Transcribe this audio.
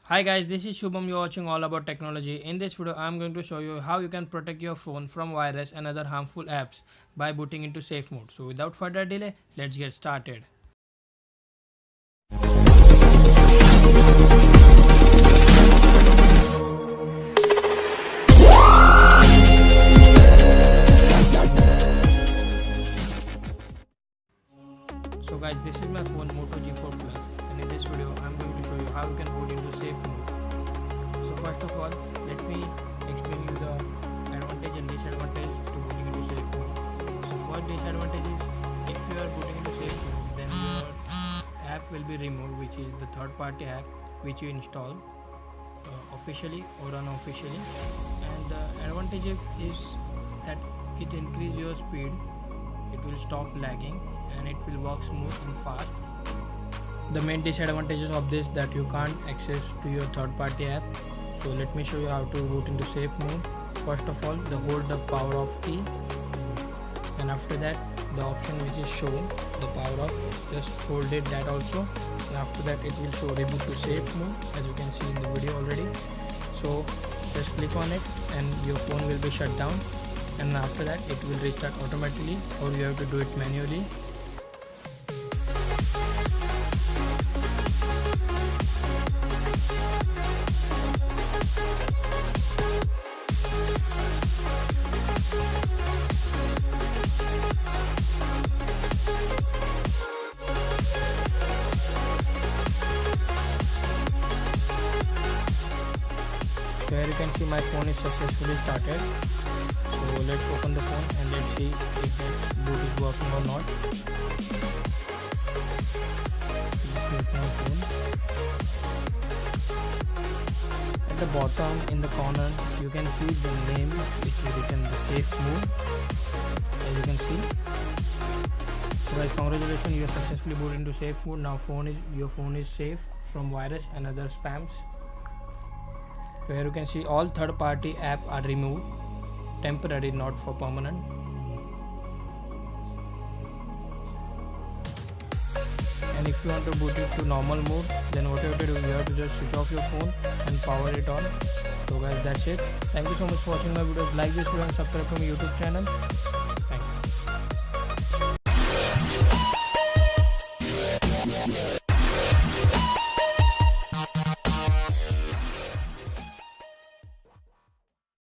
Hi guys, this is Shubham. You're watching All About Technology. In this video, I'm going to show you how you can protect your phone from virus and other harmful apps by booting into safe mode. So without further delay, let's get started. So guys, this is my phone Moto G4 Plus, and in this video, I'm going to show you how you can boot into safe mode. So first of all, let me explain you the advantage and disadvantage to booting into safe mode. So first disadvantage is if you are booting into safe mode, then your app will be removed, which is the third party app which you install officially or unofficially. And the advantage is that it increase your speed, it will stop lagging, and it will work smooth and fast. The main disadvantages of this that you can't access to your third party app. So let me show you how to boot into safe mode. First of all, hold the power off key, and after that the option which is shown, the power off, just hold it, that also, and after that it will show reboot to safe mode, as you can see in the video already. So just click on it and your phone will be shut down, and after that it will restart automatically, or you have to do it manually. So here you can see my phone is successfully started. So let's open the phone and let's see if the boot is working or not. Let me open my phone. At the bottom in the corner you can see the name which is written the safe mode, as you can see. So guys, congratulations, you are successfully booted into safe mode. Now your phone is safe from virus and other spams. So here you can see all third party app are removed, temporary, not for permanent. And if you want to boot it to normal mode, then what you have to do, you have to just switch off your phone and power it on. So guys, that's it. Thank you so much for watching my videos. Like this video and subscribe to my YouTube channel.